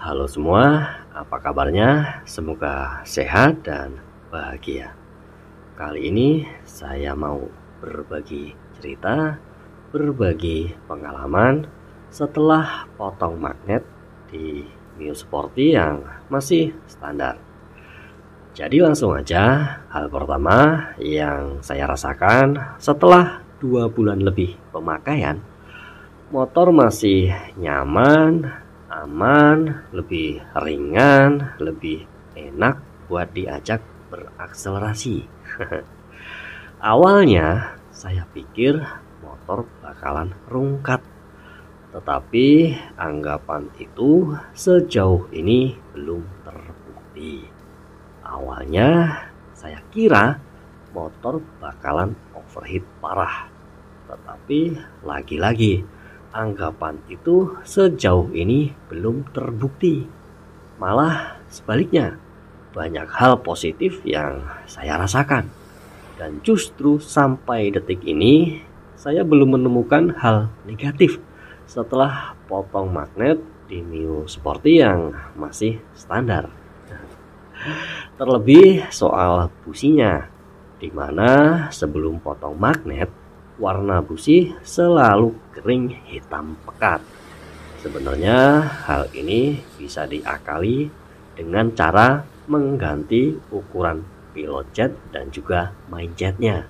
Halo semua, apa kabarnya? Semoga sehat dan bahagia. Kali ini saya mau berbagi cerita, berbagi pengalaman setelah potong magnet di Mio Sporty yang masih standar. Jadi langsung aja, hal pertama yang saya rasakan setelah 2 bulan lebih pemakaian, motor masih nyaman, aman, lebih ringan, lebih enak buat diajak berakselerasi. Awalnya saya pikir motor bakalan rungkat, tetapi anggapan itu sejauh ini belum terbukti. Awalnya saya kira motor bakalan overheat parah, tetapi lagi-lagi anggapan itu sejauh ini belum terbukti. Malah sebaliknya, banyak hal positif yang saya rasakan. Dan justru sampai detik ini, saya belum menemukan hal negatif setelah potong magnet di Mio Sporty yang masih standar. Terlebih soal businya, di mana sebelum potong magnet, warna busi selalu kering hitam pekat. Sebenarnya hal ini bisa diakali dengan cara mengganti ukuran pilot jet dan juga main jetnya.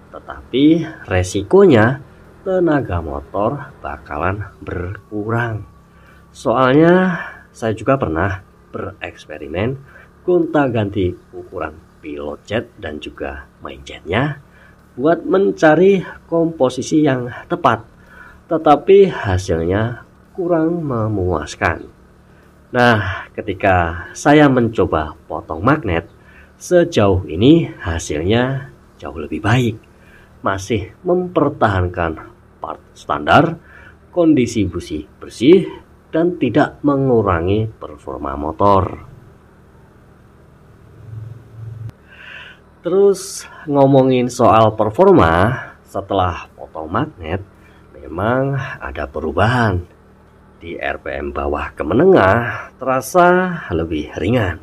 Tetapi resikonya tenaga motor bakalan berkurang. Soalnya saya juga pernah bereksperimen gonta-ganti ukuran pilot jet dan juga main jetnya buat mencari komposisi yang tepat, tetapi hasilnya kurang memuaskan. Nah, ketika saya mencoba potong magnet, sejauh ini hasilnya jauh lebih baik. Masih mempertahankan part standar, kondisi busi bersih, dan tidak mengurangi performa motor. Terus ngomongin soal performa, setelah potong magnet memang ada perubahan. Di RPM bawah ke menengah terasa lebih ringan,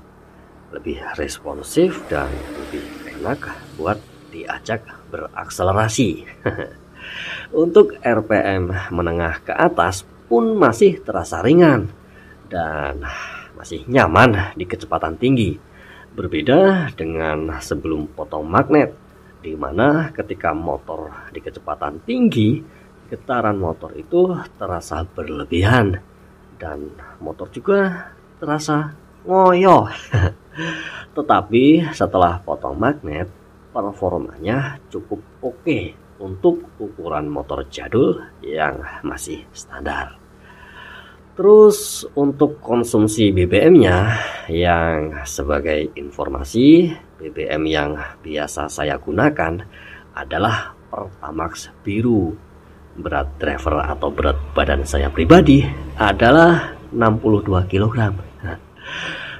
lebih responsif dan lebih enak buat diajak berakselerasi. Untuk RPM menengah ke atas pun masih terasa ringan dan masih nyaman di kecepatan tinggi. Berbeda dengan sebelum potong magnet, di mana ketika motor di kecepatan tinggi, getaran motor itu terasa berlebihan dan motor juga terasa ngoyo. Tetapi setelah potong magnet, performanya cukup oke untuk ukuran motor jadul yang masih standar. Terus untuk konsumsi BBM-nya, yang sebagai informasi, BBM yang biasa saya gunakan adalah Pertamax biru. Berat driver atau berat badan saya pribadi adalah 62 kg.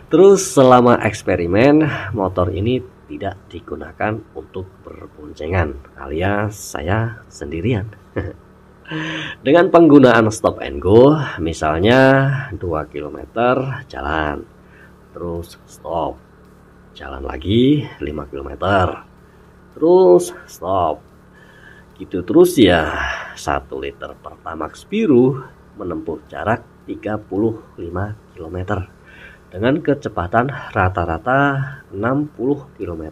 Terus selama eksperimen, motor ini tidak digunakan untuk berboncengan, alias saya sendirian. Dengan penggunaan stop and go, misalnya 2 km jalan, terus stop, jalan lagi 5 km, terus stop. Gitu terus ya, 1 liter Pertamax biru menempuh jarak 35 km dengan kecepatan rata-rata 60 km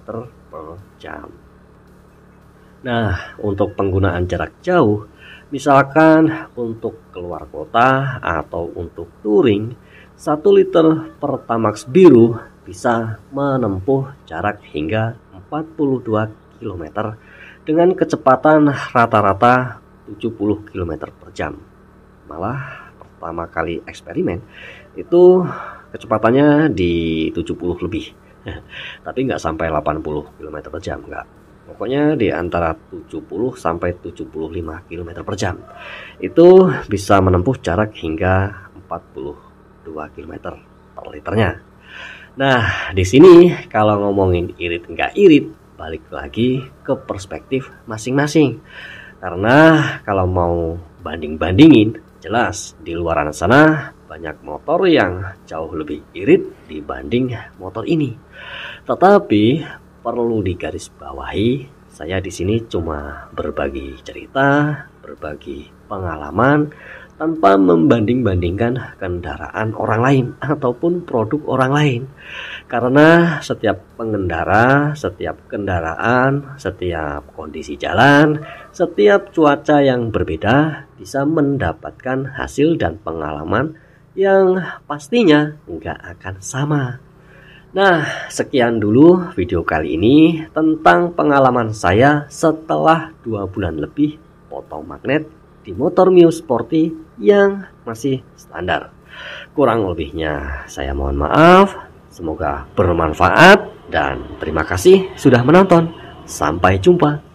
per jam. Nah, untuk penggunaan jarak jauh, misalkan untuk keluar kota atau untuk touring, 1 liter Pertamax biru bisa menempuh jarak hingga 42 km dengan kecepatan rata-rata 70 km per jam. Malah pertama kali eksperimen itu kecepatannya di 70 lebih. Tapi nggak sampai 80 km per jam, nggak. Pokoknya di antara 70 sampai 75 km per jam. Itu bisa menempuh jarak hingga 42 km per liternya. Nah, di sini kalau ngomongin irit nggak irit, balik lagi ke perspektif masing-masing. Karena kalau mau banding-bandingin, jelas di luaran sana banyak motor yang jauh lebih irit dibanding motor ini. Tetapi perlu digarisbawahi, saya di sini cuma berbagi cerita, berbagi pengalaman tanpa membanding-bandingkan kendaraan orang lain ataupun produk orang lain. Karena setiap pengendara, setiap kendaraan, setiap kondisi jalan, setiap cuaca yang berbeda bisa mendapatkan hasil dan pengalaman yang pastinya nggak akan sama. Nah, sekian dulu video kali ini tentang pengalaman saya setelah 2 bulan lebih potong magnet di motor Mio Sporty yang masih standar. Kurang lebihnya saya mohon maaf. Semoga bermanfaat dan terima kasih sudah menonton. Sampai jumpa.